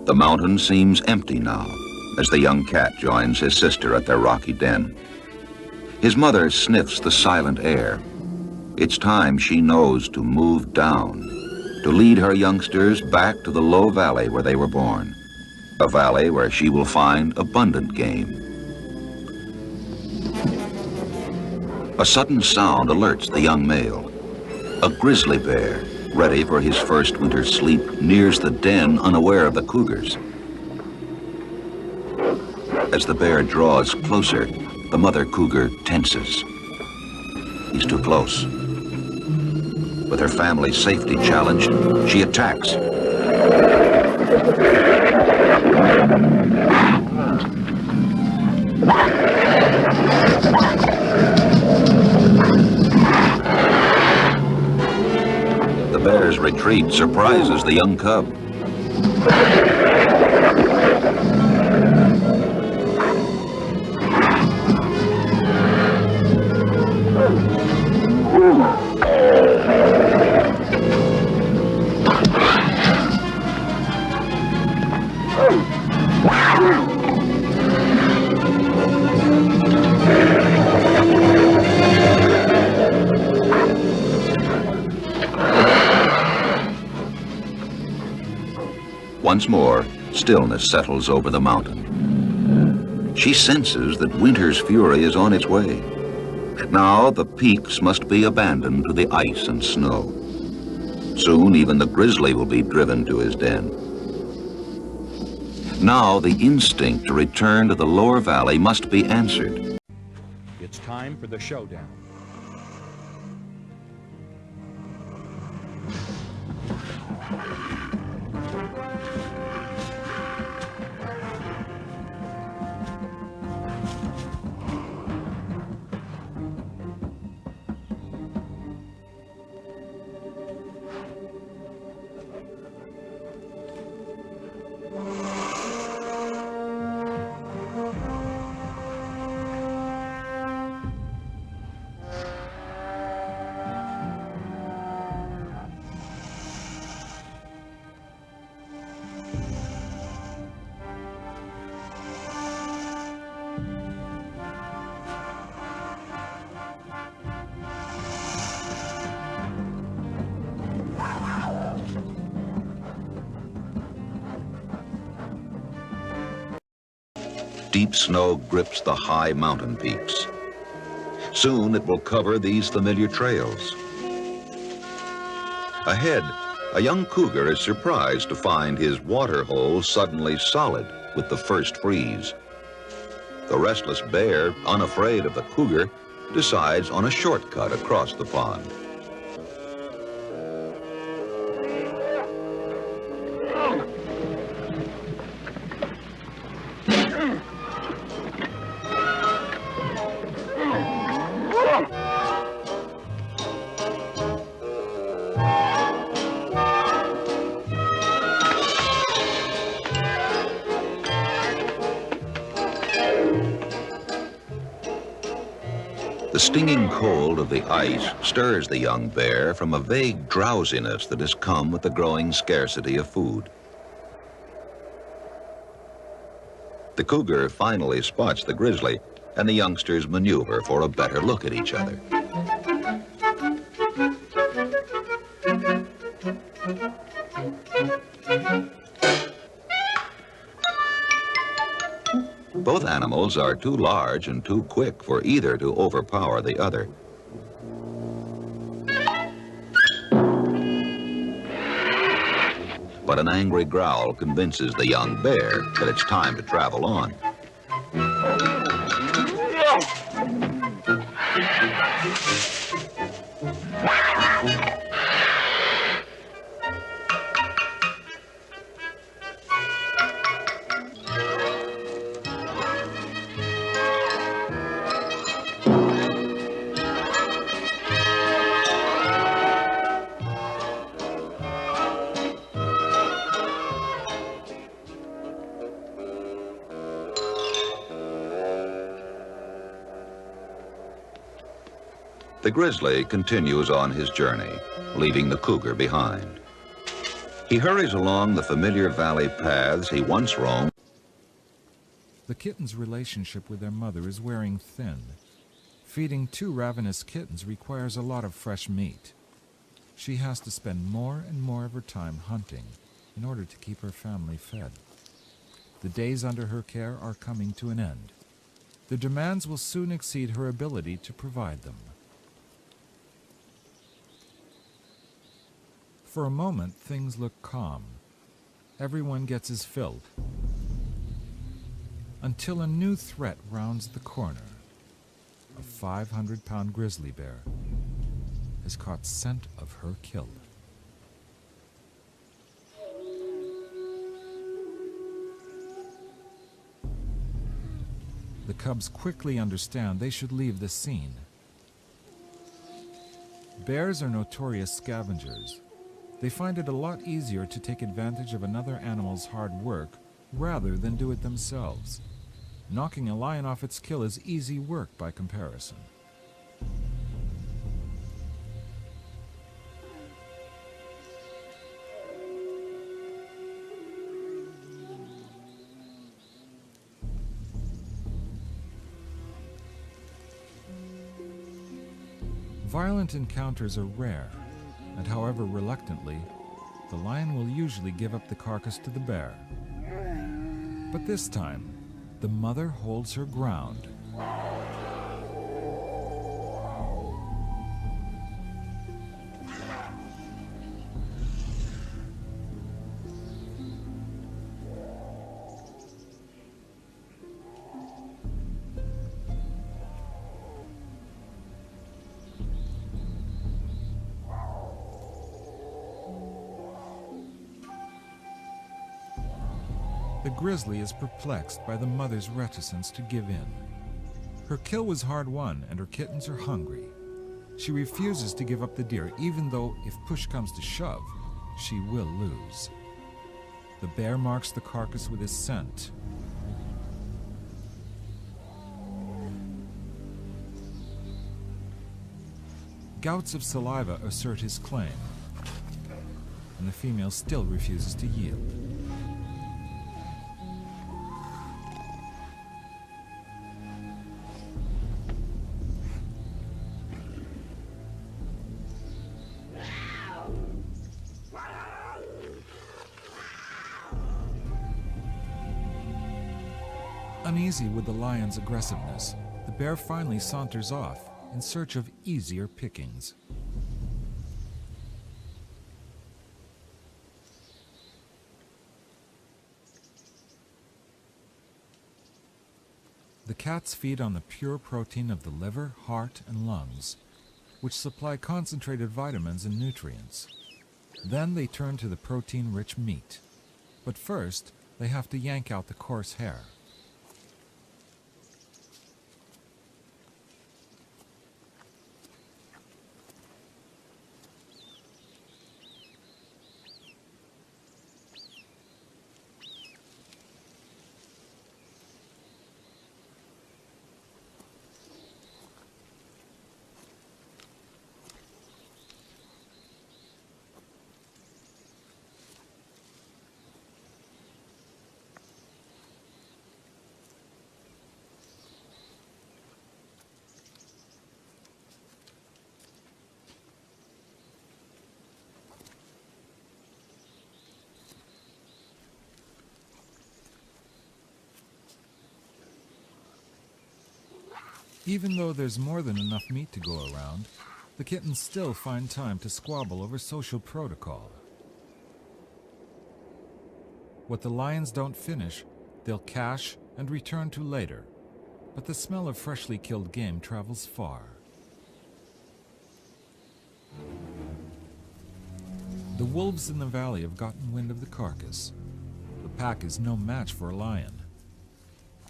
The mountain seems empty now as the young cat joins his sister at their rocky den. His mother sniffs the silent air. It's time she knows to move down, to lead her youngsters back to the low valley where they were born, a valley where she will find abundant game. A sudden sound alerts the young male. A grizzly bear, ready for his first winter's sleep, nears the den unaware of the cougars. As the bear draws closer, the mother cougar tenses. He's too close. With her family's safety challenged, she attacks. The bear's retreat surprises the young cub. Once more, stillness settles over the mountain. She senses that winter's fury is on its way. Now the peaks must be abandoned to the ice and snow. Soon even the grizzly will be driven to his den. Now the instinct to return to the lower valley must be answered. It's time for the showdown. Deep snow grips the high mountain peaks. Soon it will cover these familiar trails. Ahead, a young cougar is surprised to find his water hole suddenly solid with the first freeze. The restless bear, unafraid of the cougar, decides on a shortcut across the pond. The stinging cold of the ice stirs the young bear from a vague drowsiness that has come with the growing scarcity of food. The cougar finally spots the grizzly, and the youngsters maneuver for a better look at each other. Both animals are too large and too quick for either to overpower the other. But an angry growl convinces the young bear that it's time to travel on. The grizzly continues on his journey, leaving the cougar behind. He hurries along the familiar valley paths he once roamed. The kitten's relationship with their mother is wearing thin. Feeding 2 ravenous kittens requires a lot of fresh meat. She has to spend more and more of her time hunting in order to keep her family fed. The days under her care are coming to an end. The demands will soon exceed her ability to provide them. For a moment, things look calm. Everyone gets his fill. Until a new threat rounds the corner. A 500-pound grizzly bear has caught scent of her kill. The cubs quickly understand they should leave the scene. Bears are notorious scavengers. They find it a lot easier to take advantage of another animal's hard work rather than do it themselves. Knocking a lion off its kill is easy work by comparison. Violent encounters are rare, and however reluctantly, the lion will usually give up the carcass to the bear. But this time, the mother holds her ground. The grizzly is perplexed by the mother's reticence to give in. Her kill was hard won and her kittens are hungry. She refuses to give up the deer even though, if push comes to shove, she will lose. The bear marks the carcass with his scent. Gouts of saliva assert his claim, and the female still refuses to yield. Uneasy with the lion's aggressiveness, the bear finally saunters off in search of easier pickings. The cats feed on the pure protein of the liver, heart, and lungs, which supply concentrated vitamins and nutrients. Then they turn to the protein-rich meat. But first, they have to yank out the coarse hair. Even though there's more than enough meat to go around, the kittens still find time to squabble over social protocol. What the lions don't finish, they'll cache and return to later, but the smell of freshly killed game travels far. The wolves in the valley have gotten wind of the carcass. The pack is no match for a lion.